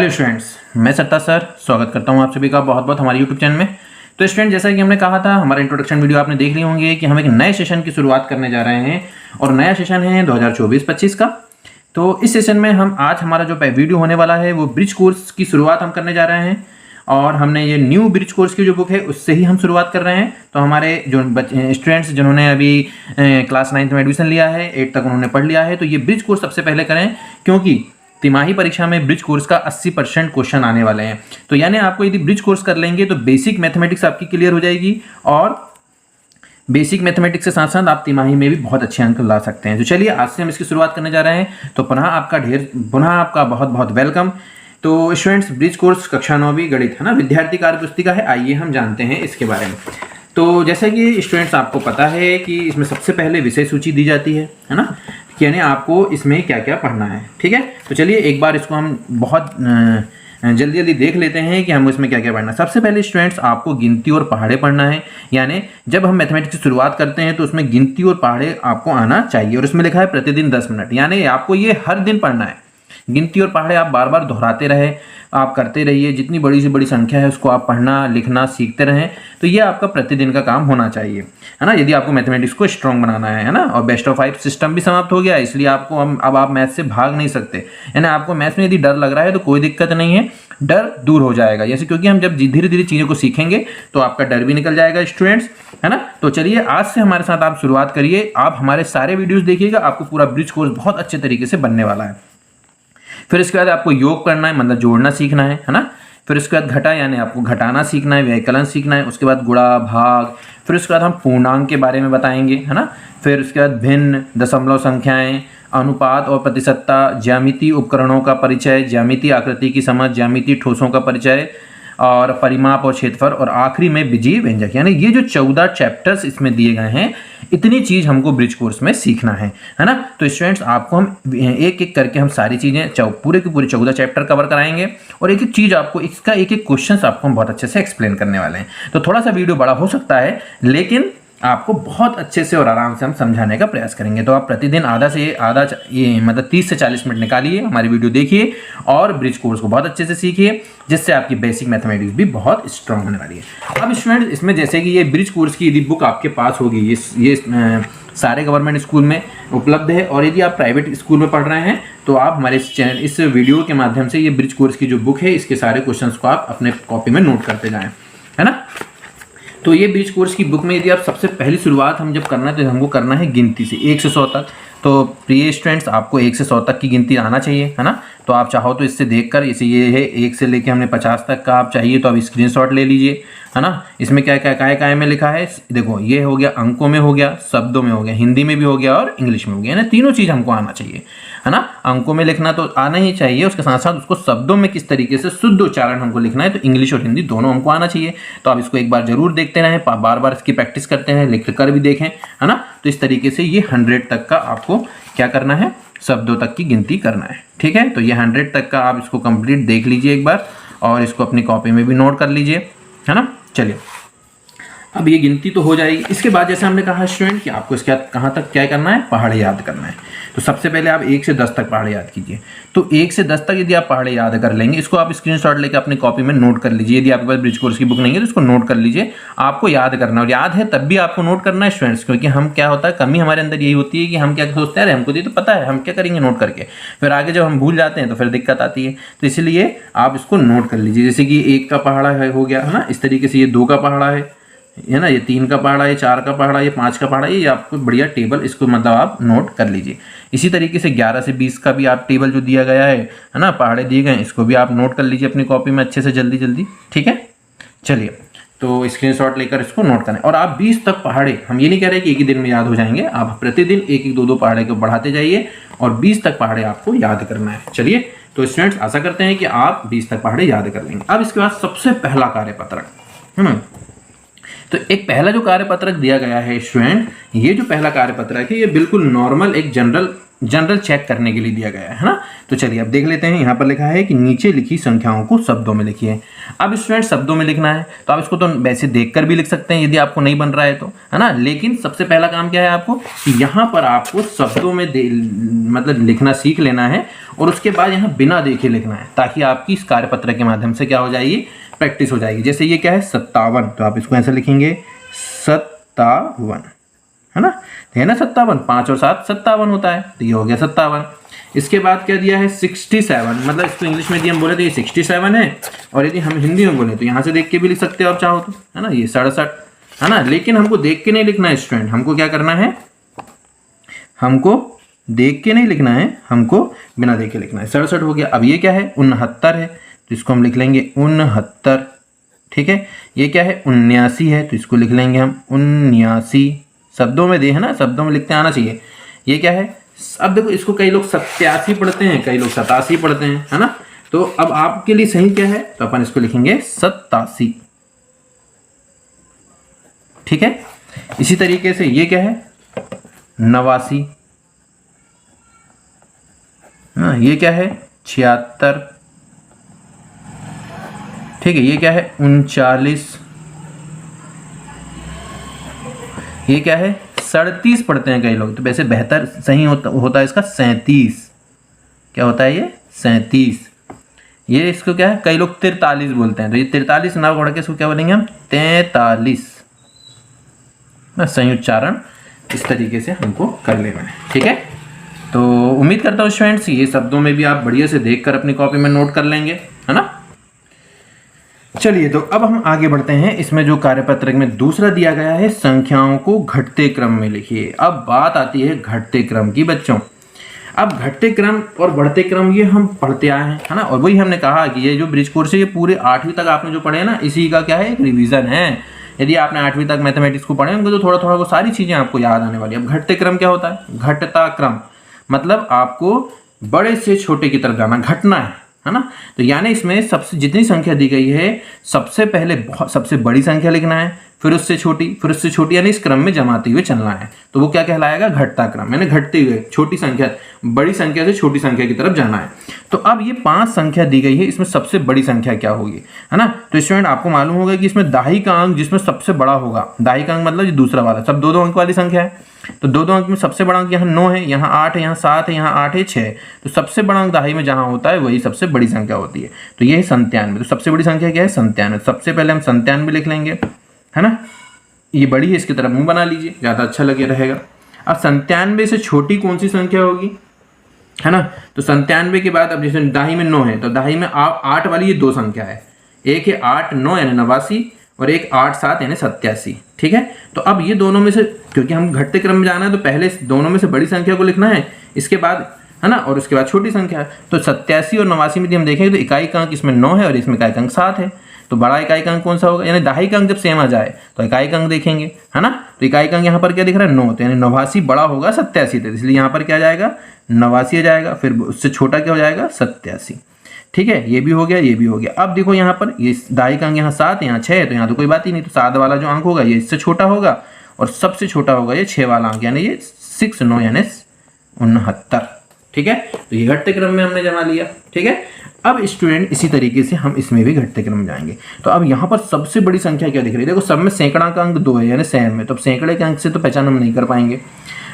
Hello students, मैं सत्ता sir स्वागत करता हूं आप सभी का बहुत बहुत हमारे यूट्यूब चैनल में। तो स्टूडेंट, जैसा कि हमने कहा था, हमारा इंट्रोडक्शन वीडियो आपने देख ली होंगे कि हम एक नए सेशन की शुरुआत करने जा रहे हैं और नया सेशन है 2024-25 का। तो इस सेशन में हम आज हमारा जो वीडियो होने वाला है वो ब्रिज कोर्स की शुरुआत हम करने जा रहे हैं और हमने ये न्यू ब्रिज कोर्स की जो बुक है उससे ही हम शुरुआत कर रहे हैं। तो हमारे जो स्टूडेंट्स जिन्होंने अभी क्लास 9th में एडमिशन लिया है, 8 तक उन्होंने पढ़ लिया है, तो ये ब्रिज कोर्स सबसे पहले करें क्योंकि तिमाही परीक्षा में ब्रिज कोर्स का 80% क्वेश्चन आने वाले हैं। तो यानी आपको यदि ब्रिज कोर्स कर लेंगे तो बेसिक मैथमेटिक्स आपकी क्लियर हो जाएगी और बेसिक मैथमेटिक्स के साथ साथ आप तिमाही में भी बहुत अच्छे अंक ला सकते हैं। तो चलिए आज से हम इसकी शुरुआत करने जा रहे हैं। तो पुनः आपका बहुत बहुत वेलकम। तो स्टूडेंट्स, ब्रिज कोर्स कक्षा 9वीं गणित है ना, विद्यार्थी कार्य पुस्तिका है। आइए हम जानते हैं इसके बारे में। तो जैसा कि स्टूडेंट्स आपको पता है कि इसमें सबसे पहले विषय सूची दी जाती है ना, यानी आपको इसमें क्या क्या पढ़ना है। ठीक है, तो चलिए एक बार इसको हम बहुत जल्दी जल्दी देख लेते हैं कि हम इसमें क्या क्या पढ़ना है। सबसे पहले स्टूडेंट्स आपको गिनती और पहाड़े पढ़ना है। यानी जब हम मैथमेटिक्स की शुरुआत करते हैं तो उसमें गिनती और पहाड़े आपको आना चाहिए और उसमें लिखा है प्रतिदिन 10 मिनट, यानी आपको ये हर दिन पढ़ना है। गिनती और पहाड़े आप बार बार दोहराते रहे, आप करते रहिए। जितनी बड़ी से बड़ी संख्या है उसको आप पढ़ना लिखना सीखते रहें। तो ये आपका प्रतिदिन का काम होना चाहिए, है ना, यदि आपको मैथमेटिक्स को स्ट्रॉन्ग बनाना है ना। और बेस्ट ऑफ 5 सिस्टम भी समाप्त हो गया, इसलिए आपको अब आप मैथ से भाग नहीं सकते। यानी आपको मैथ में यदि डर लग रहा है तो कोई दिक्कत नहीं है, डर दूर हो जाएगा। जैसे क्योंकि हम जब धीरे धीरे चीज़ों को सीखेंगे तो आपका डर भी निकल जाएगा स्टूडेंट्स, है ना। तो चलिए आज से हमारे साथ आप शुरुआत करिए। आप हमारे सारे वीडियोज़ देखिएगा, आपको पूरा ब्रिज कोर्स बहुत अच्छे तरीके से बनने वाला है। फिर इसके बाद आपको योग करना है, मतलब जोड़ना सीखना है ना। फिर उसके बाद घटा, यानी आपको घटाना सीखना है, व्यवकलन सीखना है। उसके बाद गुणा भाग। फिर उसके बाद हम पूर्णांक के बारे में बताएंगे, है ना। फिर उसके बाद भिन्न, दशमलव संख्याएं, अनुपात और प्रतिशतता, ज्यामिति उपकरणों का परिचय, ज्यामिति आकृति की समझ, ज्यामिति ठोसों का परिचय और परिमाप और क्षेत्रफल, और आखिरी में बीजीय व्यंजक। यानी ये जो 14 चैप्टर्स इसमें दिए गए हैं, इतनी चीज़ हमको ब्रिज कोर्स में सीखना है ना। तो स्टूडेंट्स आपको हम एक एक करके हम सारी चीज़ें पूरे के पूरे 14 चैप्टर कवर कराएंगे और एक एक चीज़ आपको, इसका एक एक क्वेश्चन आपको हम बहुत अच्छे से एक्सप्लेन करने वाले हैं। तो थोड़ा सा वीडियो बड़ा हो सकता है लेकिन आपको बहुत अच्छे से और आराम से हम समझाने का प्रयास करेंगे। तो आप प्रतिदिन आधा ये मतलब 30 से 40 मिनट निकालिए, हमारी वीडियो देखिए और ब्रिज कोर्स को बहुत अच्छे से सीखिए, जिससे आपकी बेसिक मैथमेटिक्स भी बहुत स्ट्रांग होने वाली है। अब स्टूडेंट्स, इसमें जैसे कि ये ब्रिज कोर्स की यदि बुक आपके पास होगी, ये सारे गवर्नमेंट स्कूल में उपलब्ध है और यदि आप प्राइवेट स्कूल में पढ़ रहे हैं तो आप हमारे इस वीडियो के माध्यम से ये ब्रिज कोर्स की जो बुक है इसके सारे क्वेश्चन को आप अपने कॉपी में नोट करते जाएँ, है ना। तो ये ब्रिज कोर्स की बुक में यदि आप सबसे पहली शुरुआत हम जब करना है तो हमको करना है गिनती से 1 से 100 तक। तो प्रिय स्टूडेंट्स, आपको 1 से 100 तक की गिनती आना चाहिए, है ना। तो आप चाहो तो इससे देखकर, इसे ये है 1 से लेके हमने 50 तक का, आप चाहिए तो आप स्क्रीनशॉट ले लीजिए, है ना। इसमें क्या क्या काय में लिखा है देखो, ये हो गया अंकों में, हो गया शब्दों में, हो गया हिंदी में भी, हो गया और इंग्लिश में हो गया, यानी तीनों चीज़ हमको आना चाहिए, है ना। अंकों में लिखना तो आना ही चाहिए, उसके साथ साथ उसको शब्दों में किस तरीके से शुद्ध उच्चारण हमको लिखना है, तो इंग्लिश और हिंदी दोनों हमको आना चाहिए। तो आप इसको एक बार जरूर देखते रहें, बार बार इसकी प्रैक्टिस करते हैं, लिख कर भी देखें, है ना। तो इस तरीके से ये 100 तक का आपको क्या करना है, शब्दों तक की गिनती करना है। ठीक है, तो ये 100 तक का आप इसको कंप्लीट देख लीजिए एक बार और इसको अपनी कॉपी में भी नोट कर लीजिए, है ना। चलिए, अब ये गिनती तो हो जाएगी। इसके बाद जैसे हमने कहा स्टूडेंट कि आपको इसके कहाँ तक क्या करना है, पहाड़े याद करना है। तो सबसे पहले आप 1 से 10 तक पहाड़े याद कीजिए। तो 1 से 10 तक यदि आप पहाड़े याद कर लेंगे, इसको आप स्क्रीनशॉट लेकर अपनी कॉपी में नोट कर लीजिए। यदि आपके पास ब्रिज कोर्स की बुक नहीं है तो इसको नोट कर लीजिए। आपको याद करना, और याद है तब भी आपको नोट करना है स्टूडेंट्स, क्योंकि हम क्या होता है, कमी हमारे अंदर यही होती है कि हम क्या सोचते हैं, अरे हमको ये तो पता है, हम क्या करेंगे नोट करके, फिर आगे जब हम भूल जाते हैं तो फिर दिक्कत आती है। तो इसलिए आप इसको नोट कर लीजिए। जैसे कि 1 का पहाड़ा है, हो गया, है ना। इस तरीके से ये 2 का पहाड़ा है ना, ये 3 का पहाड़ा, ये 4 का पहाड़ा, ये 5 का पहाड़ा, ये आपको बढ़िया टेबल, इसको मतलब आप नोट कर लीजिए। इसी तरीके से 11 से 20 का भी आप टेबल जो दिया गया है ना, पहाड़े दिए गए हैं, इसको भी आप नोट कर लीजिए अपनी कॉपी में अच्छे से जल्दी जल्दी। ठीक है, चलिए, तो स्क्रीनशॉट लेकर इसको नोट करें। और आप 20 तक पहाड़े, हम ये नहीं कह रहे कि एक ही दिन में याद हो जाएंगे, आप प्रतिदिन 1-1, 2-2 पहाड़े को बढ़ाते जाइए और 20 तक पहाड़े आपको याद करना है। चलिए, तो स्टूडेंट्स आशा करते हैं कि आप 20 तक पहाड़े याद कर लेंगे। अब इसके बाद सबसे पहला कार्यपत्रक, तो एक पहला जो कार्यपत्रक दिया गया है स्टूडेंट, ये जो पहला कार्यपत्रक है ये बिल्कुल नॉर्मल एक जनरल जनरल चेक करने के लिए दिया गया है ना। तो चलिए अब देख लेते हैं। यहाँ पर लिखा है कि नीचे लिखी संख्याओं को शब्दों में लिखिए। अब स्टूडेंट शब्दों में लिखना है तो आप इसको तो वैसे देखकर भी लिख सकते हैं यदि आपको नहीं बन रहा है तो, है ना। लेकिन सबसे पहला काम क्या है आपको कि यहाँ पर आपको शब्दों में मतलब लिखना सीख लेना है और उसके बाद यहाँ बिना देखे लिखना है, ताकि आपकी इस कार्यपत्र के माध्यम से क्या हो जाएगी, प्रैक्टिस हो जाएगी। जैसे ये क्या है 57, तो आप इसको ऐसे लिखेंगे 57, है ना। है ना 57, 5 और 7 57 होता है, तो ये हो गया 57। इसके बाद क्या दिया है 67, मतलब इसको इंग्लिश में यदि हम बोले तो ये 67 है, और यदि हम हिंदी में बोले तो यहाँ से देख के भी लिख सकते हो आप चाहो तो, है ना। ये 67, है ना। लेकिन हमको देख के नहीं लिखना है स्टूडेंट, हमको क्या करना है, हमको देख के नहीं लिखना है, हमको बिना देख के लिखना है। 67 हो गया। अब ये क्या है 69 है, तो इसको हम लिख लेंगे 69, ठीक है। ये क्या है 79 है, तो इसको लिख लेंगे हम 79, शब्दों में दे, है ना, शब्दों में लिखते आना चाहिए। ये क्या है, अब देखो इसको कई लोग 87 पढ़ते हैं, कई लोग 87 पढ़ते हैं, है ना। तो अब आपके लिए सही क्या है, तो अपन इसको लिखेंगे 87, ठीक है। इसी तरीके से ये क्या है 89, हाँ ये क्या है 76, ठीक है। ये क्या है 39, ये क्या है 37 पढ़ते हैं कई लोग, तो वैसे बेहतर सही होता है इसका 37, क्या होता है ये 37। ये इसको क्या है कई लोग 43 बोलते हैं, तो ये 43 ना पढ़ के इसको क्या बोलेंगे हम 43, सही उच्चारण इस तरीके से हमको कर लेना है, ठीक है। तो उम्मीद करता हूँ स्टूडेंट्स ये शब्दों में भी आप बढ़िया से देखकर अपनी कॉपी में नोट कर लेंगे, है ना। चलिए तो अब हम आगे बढ़ते हैं। इसमें जो कार्यपत्रक में दूसरा दिया गया है संख्याओं को घटते क्रम में लिखिए। अब बात आती है घटते क्रम की बच्चों। अब घटते क्रम और बढ़ते क्रम ये हम पढ़ते आए हैं, है ना। और वही हमने कहा कि ये जो ब्रिज कोर्स है ये पूरे 8वीं तक आपने जो पढ़े हैं ना, इसी का क्या है एक रिवीजन है। यदि आपने 8वीं तक मैथमेटिक्स को पढ़े होंगे तो थोड़ा थोड़ा वो सारी चीजें आपको याद आने वाली है। अब घटते क्रम क्या होता है, घटता क्रम मतलब आपको बड़े से छोटे की तरफ जाना, घटना है ना। तो यानी इसमें सबसे जितनी संख्या दी गई है सबसे पहले सबसे बड़ी संख्या लिखना है, फिर उससे छोटी, फिर उससे छोटी, यानी इस क्रम में जमाते हुए चलना है। तो वो क्या कहलाएगा घटता क्रम, यानी घटते हुए छोटी संख्या बड़ी संख्या से छोटी संख्या की तरफ जाना है। तो अब ये 5 संख्या दी गई है, इसमें सबसे बड़ी संख्या क्या होगी, है ना। तो स्टूडेंट आपको मालूम होगा कि इसमें दाही का अंक जिसमें सबसे बड़ा होगा, दाही का अंक मतलब ये दूसरा वाला, सब 2-2 अंक वाली संख्या है। तो 2-2 अंक में सबसे बड़ा अंक यहाँ 9 है, यहाँ 8 है, यहाँ 7 है, यहाँ 8 है, 6 है। तो सबसे बड़ा अंक दाही में जहां होता है वही सबसे बड़ी संख्या होती है। तो ये है 97। तो सबसे बड़ी संख्या क्या है 97। सबसे पहले हम 97 लिख लेंगे, है ना। ये बड़ी है, इसकी तरफ मुंह बना लीजिए, ज्यादा अच्छा लगे रहेगा। अब 97 से छोटी कौन सी संख्या होगी, है ना। तो 97 के बाद अब जैसे दाही में 9 है, तो दाही में 8 वाली ये 2 संख्या है, एक है 8 9 यानी 89 और एक 8 7 यानी 87, ठीक है। तो अब ये दोनों में से, क्योंकि हम घटते क्रम में जाना है तो पहले दोनों में से बड़ी संख्या को लिखना है, इसके बाद, है ना, और उसके बाद छोटी संख्या। तो 87 और 89 में यदि हम देखेंगे तो इकाई का अंक इसमें 9 है और इसमें इकाई का अंक 7 है। तो बड़ा इकाई का अंक कौन सा होगा, यानी दाही का अंक जब सेम आ जाए तो इकाई का अंक देखेंगे, है ना। तो इकाई का अंक यहाँ पर क्या दिख रहा है 9, तो यानी 89 बड़ा होगा 87 से, इसलिए यहाँ पर क्या आ जाएगा 89 आ जाएगा, फिर उससे छोटा क्या हो जाएगा 87, ठीक है। ये भी हो गया, ये भी हो गया। अब देखो यहाँ पर ये दाई का अंक यहाँ 7, यहाँ 6 है, तो यहाँ तो कोई बात ही नहीं। तो 7 वाला जो अंक होगा ये इससे छोटा होगा और सबसे छोटा होगा ये 6 वाला अंक, यानी ये 6 9 यानी 69, ठीक है। तो ये घटते क्रम में हमने जमा लिया, ठीक है। अब स्टूडेंट इसी तरीके से हम इसमें भी घटते क्रम में जाएंगे। तो अब यहाँ पर सबसे बड़ी संख्या क्या दिख रही है, देखो सब में सैकड़ा का अंक 2 है, यानी सैम में, तो सैकड़े के अंक से तो पहचान हम नहीं कर पाएंगे।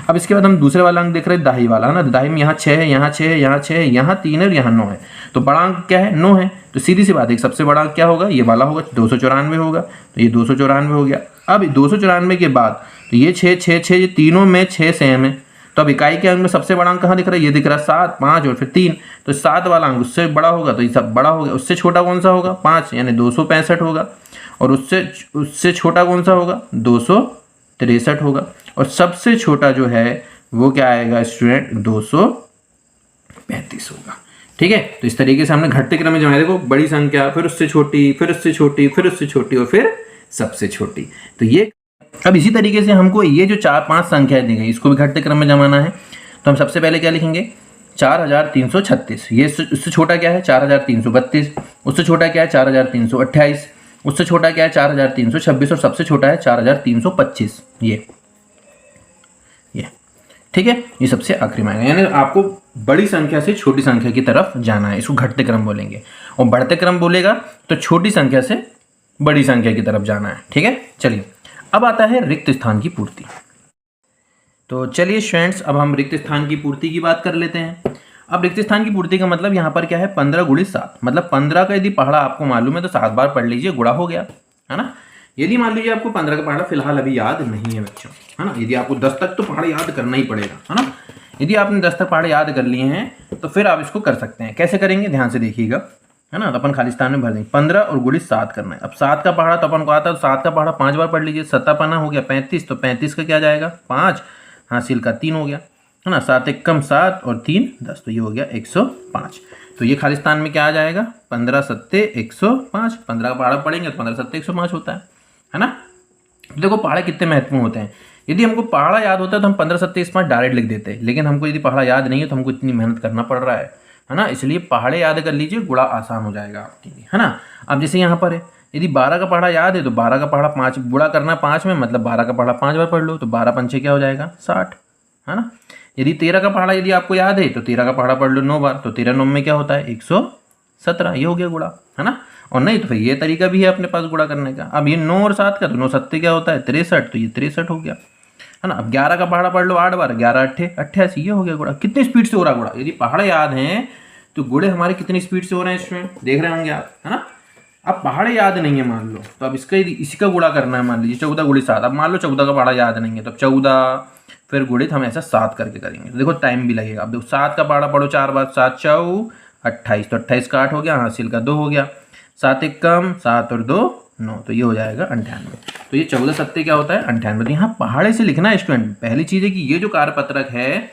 अब इसके बाद हम दूसरे वाला अंक देख रहे हैं दाही वाला, है ना। दाही में यहाँ 6 है, यहाँ 6 है, यहाँ 6 है, यहाँ 3 है और यहाँ 9 है। तो बड़ा अंक क्या है 9 है। तो सीधी सी बात है सबसे बड़ा अंक क्या होगा, ये वाला होगा, 294 होगा। तो ये 294 हो गया। अब 294 के बाद तो ये 6 6 6, ये तीनों में 6 सेम है। तो अब इकाई के अंक में सबसे बड़ा अंक कहाँ दिख रहा है, ये दिख रहा है 7 5 और फिर 3। तो 7 वाला अंक उससे बड़ा होगा, तो ये सब बड़ा हो गया। उससे छोटा कौन सा होगा 5, यानी 265 होगा। और उससे छोटा कौन सा होगा 263 होगा। और सबसे छोटा जो है वो क्या आएगा स्टूडेंट 235 होगा, ठीक है। तो इस तरीके से हमने घटते क्रम में जमाया, देखो बड़ी संख्या, फिर उससे छोटी, फिर उससे छोटी, फिर उससे छोटी और फिर सबसे छोटी। तो ये अब इसी तरीके से हमको ये जो 4-5 संख्याएं दी गई इसको भी घटते क्रम में जमाना है। तो हम सबसे पहले क्या लिखेंगे 4336। ये उससे छोटा क्या है 4332, उससे छोटा क्या है 4328, उससे छोटा क्या है 4326 और सबसे छोटा है 4325। ये ठीक है, ये सबसे आखिरी में आएगा। यानी आपको बड़ी संख्या से छोटी संख्या की तरफ जाना है, इसको घटते क्रम बोलेंगे। और बढ़ते क्रम बोलेगा तो छोटी संख्या से बड़ी संख्या की तरफ जाना है। ठीक है, चलिए अब आता है रिक्त स्थान की पूर्ति। तो चलिए स्टूडेंट्स, अब हम रिक्त स्थान की पूर्ति की बात कर लेते हैं। अब रिक्त स्थान की पूर्ति का मतलब यहाँ पर क्या है, 15 गुणित 7, मतलब 15 का यदि पहाड़ा आपको मालूम है तो 7 बार पढ़ लीजिए, गुणा हो गया, है ना। यदि मान लीजिए आपको 15 का पहाड़ा फिलहाल अभी याद नहीं है बच्चों, है ना, यदि आपको 10 तक तो पहाड़ा याद करना ही पड़ेगा, है ना। यदि आपने 10 तक पहाड़े याद कर लिए हैं तो फिर आप इसको कर सकते हैं। कैसे करेंगे, ध्यान से देखिएगा, है ना। तो अपन खाली स्थान में भर देंगे, 15 और गुणित 7 करना है। अब 7 का पहाड़ा तो अपन को आता है, तो 7 का पहाड़ा 5 बार पढ़ लीजिए, 7 पन्ना हो गया 35, तो 35 का क्या जाएगा 5, हासिल का 3 हो गया, है ना। 7 एक कम 7 और 3 10, तो ये हो गया 105। तो ये खाली स्थान में क्या आ जाएगा, 15 सत्ते 105। 15 का पहाड़ा पढ़ेंगे तो 15 सत्ते 105 होता है ना। तो देखो पहाड़े कितने महत्वपूर्ण होते हैं। यदि हमको पहाड़ा याद होता है तो हम 15 सत्ते 105 डायरेक्ट लिख देते हैं, लेकिन हमको यदि पहाड़ा याद नहीं है तो हमको इतनी मेहनत करना पड़ रहा है ना। इसलिए पहाड़े याद कर लीजिए, गुणा आसान हो जाएगा आपके लिए, है ना। अब जैसे यहाँ पर है, यदि 12 का पहाड़ा याद है तो 12 का पहाड़ा 5 गुणा करना 5 में, मतलब 12 का पहाड़ा 5 बार पढ़ लो, तो 12 पंचे क्या हो जाएगा 60, है ना। यदि 13 का पहाड़ा यदि आपको याद है तो 13 का पहाड़ा पढ़ लो 9 बार, तो 13 9 में क्या होता है 117, ये हो गया गुणा, है ना। और नहीं तो फिर ये तरीका भी है अपने पास गुणा करने का। अब ये 9 और 7 का, तो 9 सत्ते क्या होता है 63, तो ये 63 हो गया, है ना। अब 11 का पहाड़ा पढ़ लो 8 बार, 11 अट्ठे 88, ये हो गया गुणा। कितनी स्पीड से हो रहा है गुणा, यदि पहाड़ा याद हैं तो गुणे हमारे कितनी स्पीड से हो रहे हैं स्टूडेंट, देख रहे होंगे आप, है ना। अब पहाड़े याद नहीं है मान लो, तो अब इसका इसी का गुणा करना है। मान लीजिए 14 गुणित 7, अब मान लो 14 का पहाड़ा याद नहीं है तो 14 फिर गुणित हम ऐसा 7 करके करेंगे, तो देखो टाइम भी लगेगा। अब देखो 7 का पहाड़ा पढ़ो 4 बार, 7 चौ 28, तो 28 का 8 हो गया, हासिल का 2 हो गया, 7 एक कम 7 और 2 9, तो ये हो जाएगा 98। तो ये 14 सत्ते क्या होता है 98। तो यहाँ पहाड़े से लिखना है स्टूडेंट। पहली चीज़ है कि ये जो कार्यपत्रक है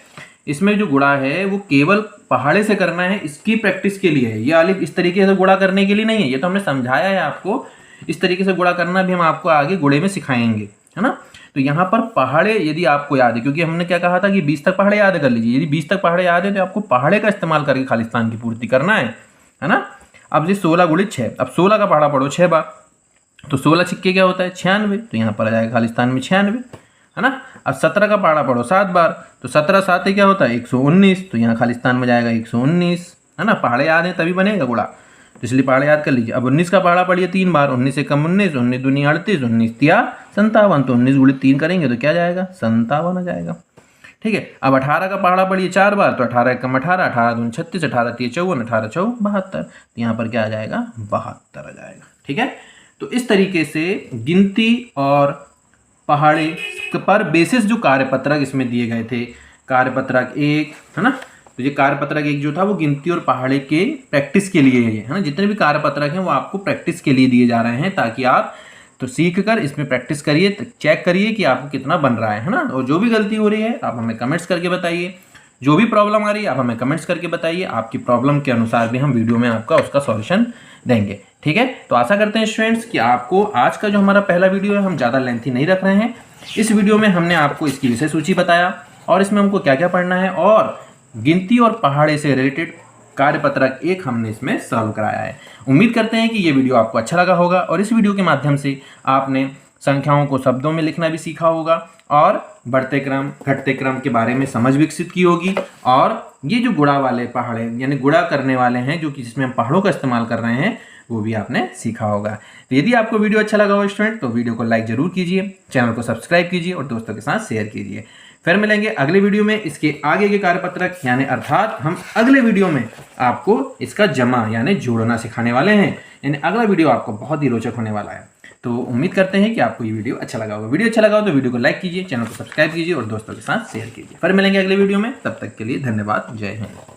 इसमें जो गुणा है वो केवल पहाड़े से करना है, इसकी प्रैक्टिस के लिए है। ये आलिफ इस तरीके से गुणा करने के लिए नहीं है, ये तो हमने समझाया है आपको। इस तरीके से गुणा करना भी हम आपको आगे गुणे में सिखाएंगे, है ना। तो यहाँ पर पहाड़े यदि आपको याद है, क्योंकि हमने क्या कहा था कि 20 तक पहाड़े याद कर लीजिए, यदि 20 तक पहाड़े याद है तो आपको पहाड़े का इस्तेमाल करके खाली स्थान की पूर्ति करना है ना। अब ये 16 गुणित 6, अब 16 का पहाड़ा पढ़ो 6 बार, तो 16 छिक्के क्या होता है 96, तो यहाँ पर आ जाएगा खाली स्थान में 96, है ना। अब 17 का पहाड़ा पढ़ो 7 बार, तो 17 7 क्या होता है 119, तो यहाँ खाली स्थान में जाएगा 119, है ना। पहाड़े याद है तभी बनेगा गुणा, तो इसलिए पहाड़े याद कर लीजिए। अब 19 का पहाड़ा पढ़िए 3 बार, 19 से कम 19, 19 दूनी 38, 19 तिया 57, तो 19 गुणित 3 करेंगे तो क्या जाएगा 57 आ जाएगा, ठीक है। अब 18 का पहाड़ा पढ़िए 4 बार, तो 18 कम 18, 18 दूनी 36, 18 तिया 54, 18 चौ 72, तो यहाँ पर क्या आ जाएगा 72 आ जाएगा, ठीक है। तो इस तरीके से गिनती और पहाड़े पर बेसिस जो कार्यपत्रक इसमें दिए गए थे, कार्यपत्रक 1, है ना। तो ये कार्यपत्रक 1 जो था वो गिनती और पहाड़े के प्रैक्टिस के लिए है ना। जितने भी कार्यपत्रक हैं वो आपको प्रैक्टिस के लिए दिए जा रहे हैं, ताकि आप तो सीख कर इसमें प्रैक्टिस करिए, चेक करिए कि आपको कितना बन रहा है ना। और जो भी गलती हो रही है आप हमें कमेंट्स करके बताइए, जो भी प्रॉब्लम आ रही है आप हमें कमेंट्स करके बताइए। आपकी प्रॉब्लम के अनुसार भी हम वीडियो में आपका उसका सॉल्यूशन देंगे, ठीक है। तो आशा करते हैं स्टूडेंट्स कि आपको आज का जो हमारा पहला वीडियो है हम ज़्यादा लेंथी नहीं रख रहे हैं। इस वीडियो में हमने आपको इसकी विषय सूची बताया और इसमें हमको क्या क्या पढ़ना है, और गिनती और पहाड़े से रिलेटेड कार्यपत्रक 1 हमने इसमें सॉल्व कराया है। उम्मीद करते हैं कि ये वीडियो आपको अच्छा लगा होगा और इस वीडियो के माध्यम से आपने संख्याओं को शब्दों में लिखना भी सीखा होगा और बढ़ते क्रम घटते क्रम के बारे में समझ विकसित की होगी। और ये जो गुणा वाले पहाड़े यानी गुणा करने वाले हैं जो कि जिसमें हम पहाड़ों का इस्तेमाल कर रहे हैं वो भी आपने सीखा होगा। तो यदि आपको वीडियो अच्छा लगा हो स्टूडेंट तो वीडियो को लाइक जरूर कीजिए, चैनल को सब्सक्राइब कीजिए और दोस्तों के साथ शेयर कीजिए। फिर मिलेंगे अगले वीडियो में इसके आगे के कार्यपत्रक यानी अर्थात हम अगले वीडियो में आपको इसका जमा यानी जोड़ना सिखाने वाले हैं। यानी अगला वीडियो आपको बहुत ही रोचक होने वाला है। तो उम्मीद करते हैं कि आपको ये वीडियो अच्छा लगा होगा। वीडियो अच्छा लगा हो तो वीडियो को लाइक कीजिए, चैनल को सब्सक्राइब कीजिए और दोस्तों के साथ शेयर कीजिए। फिर मिलेंगे अगले वीडियो में, तब तक के लिए धन्यवाद, जय हिंद।